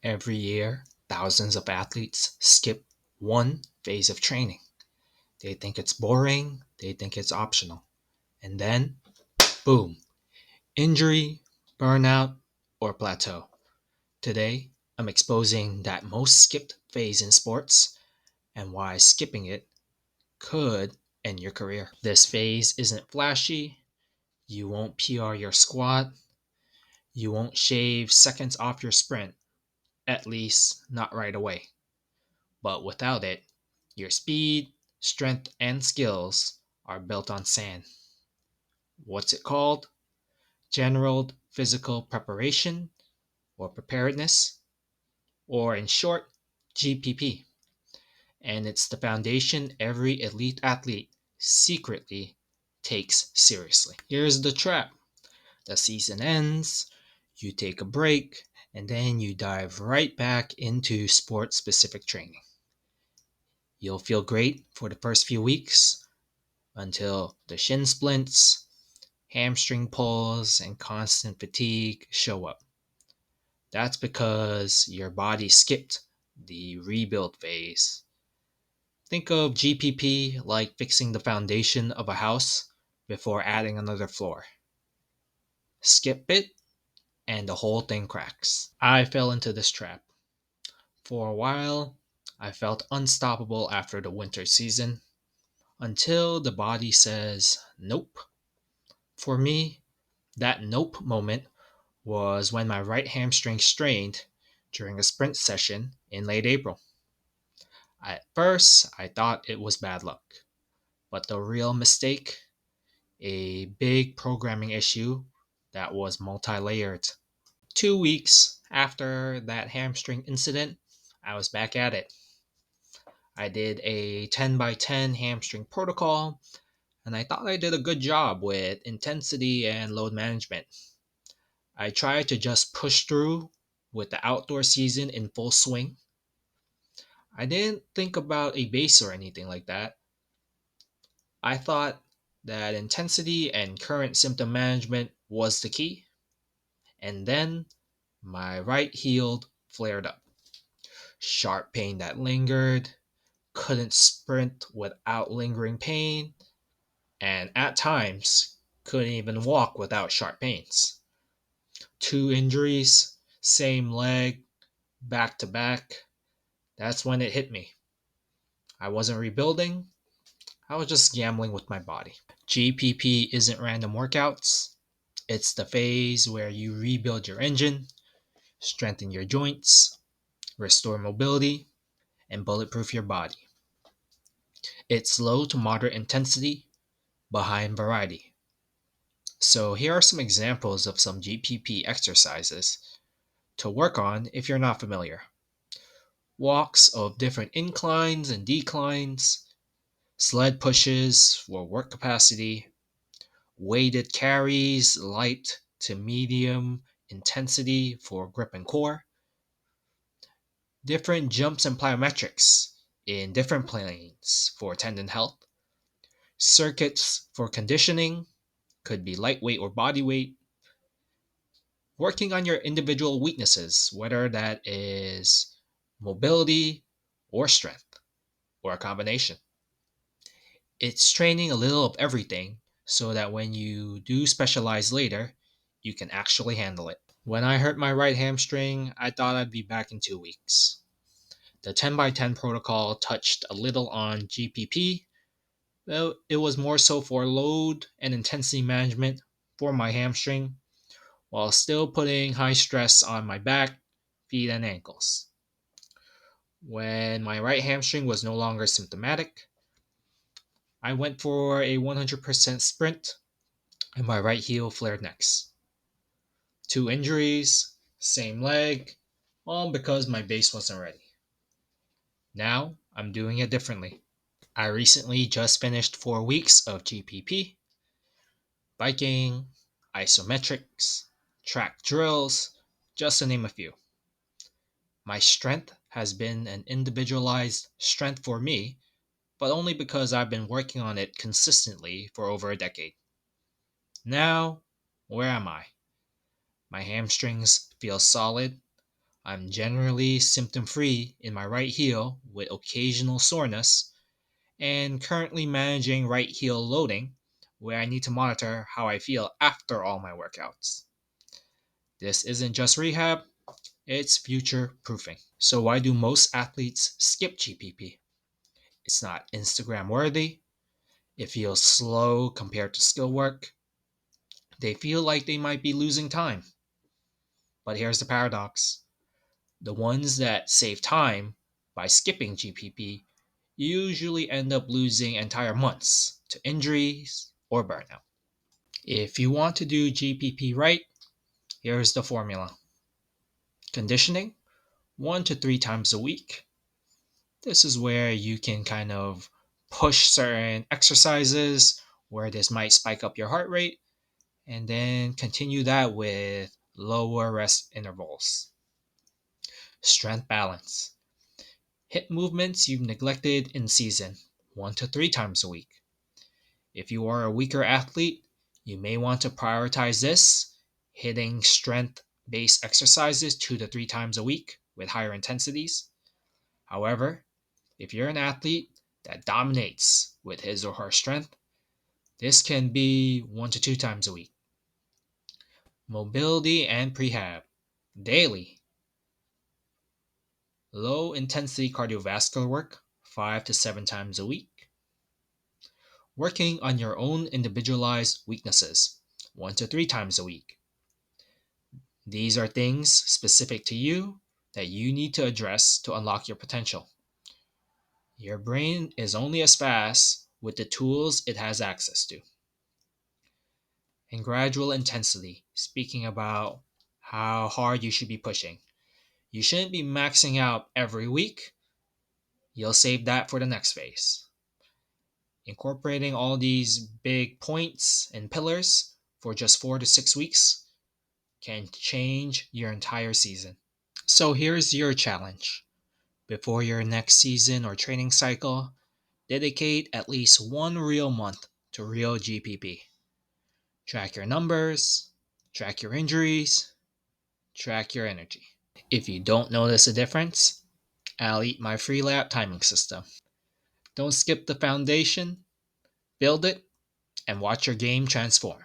Every year, thousands of athletes skip one phase of training. They think it's boring, they think it's optional. And then, boom, injury, burnout, or plateau. Today, I'm exposing that most skipped phase in sports and why skipping it could end your career. This phase isn't flashy. You won't PR your squat. You won't shave seconds off your sprint, at least not right away. But without it, your speed, strength, and skills are built on sand. What's it called? General physical preparation or preparedness, or in short, GPP. And it's the foundation every elite athlete secretly takes seriously. Here's the trap: the season ends, you take a break, and then you dive right back into sport specific training. You'll feel great for the first few weeks until the shin splints, hamstring pulls, and constant fatigue show up. That's because your body skipped the rebuild phase. Think of GPP like fixing the foundation of a house before adding another floor. Skip it, and the whole thing cracks. I fell into this trap. For a while, I felt unstoppable after the winter season until the body says nope. For me, that nope moment was when my right hamstring strained during a sprint session in late April. At first, I thought it was bad luck, but the real mistake, a big programming issue that was multi layered. 2 weeks after that hamstring incident, I was back at it. I did a 10 by 10 hamstring protocol, and I thought I did a good job with intensity and load management. I tried to just push through with the outdoor season in full swing. I didn't think about a base or anything like that. I thought that intensity and current symptom management was the key. And then my right heel flared up. Sharp pain that lingered, couldn't sprint without lingering pain, and at times couldn't even walk without sharp pains. Two injuries, same leg, back to back. That's when it hit me. I wasn't rebuilding, I was just gambling with my body. GPP isn't random workouts, it's the phase where you rebuild your engine, strengthen your joints, restore mobility, and bulletproof your body. It's low to moderate intensity, but high in variety. So, here are some examples of some GPP exercises to work on if you're not familiar. Walks of different inclines and declines, sled pushes for work capacity, weighted carries, light to medium intensity for grip and core, different jumps and plyometrics in different planes for tendon health, circuits for conditioning, could be lightweight or body weight, working on your individual weaknesses, whether that is mobility or strength or a combination. It's training a little of everything so that when you do specialize later, you can actually handle it. When I hurt my right hamstring, I thought I'd be back in 2 weeks. The 10 by 10 protocol touched a little on GPP, though it was more so for load and intensity management for my hamstring, while still putting high stress on my back, feet, and ankles. When my right hamstring was no longer symptomatic, I went for a 100% sprint and my right heel flared next. Two injuries, same leg, all because my base wasn't ready. Now I'm doing it differently. I recently just finished 4 weeks of GPP, biking, isometrics, track drills, just to name a few. My strength has been an individualized strength for me, but only because I've been working on it consistently for over a decade. Now, where am I? My hamstrings feel solid, I'm generally symptom free in my right heel with occasional soreness, and currently managing right heel loading, where I need to monitor how I feel after all my workouts. This isn't just rehab, it's future proofing. So, why do most athletes skip GPP? It's not Instagram worthy, it feels slow compared to skill work, they feel like they might be losing time. But here's the paradox: the ones that save time by skipping GPP usually end up losing entire months to injuries or burnout. If you want to do GPP right, here's the formula: conditioning 1 to 3 times a week. This is where you can kind of push certain exercises where this might spike up your heart rate, and then continue that with lower rest intervals. Strength balance: hit movements you've neglected in season 1 to 3 times a week. If you are a weaker athlete, you may want to prioritize this, hitting strength based exercises 2 to 3 times a week with higher intensities. However, if you're an athlete that dominates with his or her strength, this can be 1 to 2 times a week. Mobility and prehab daily. Low intensity cardiovascular work 5 to 7 times a week. Working on your own individualized weaknesses 1 to 3 times a week. These are things specific to you that you need to address to unlock your potential. Your brain is only as fast with the tools it has access to. And gradual intensity, speaking about how hard you should be pushing. You shouldn't be maxing out every week. You'll save that for the next phase. Incorporating all these big points and pillars for just 4 to 6 weeks can change your entire season. So here's your challenge. Before your next season or training cycle, dedicate at least one real month to real GPP. Track your numbers, track your injuries, track your energy. If you don't notice a difference, I'll eat my free lap timing system. Don't skip the foundation, build it, and watch your game transform.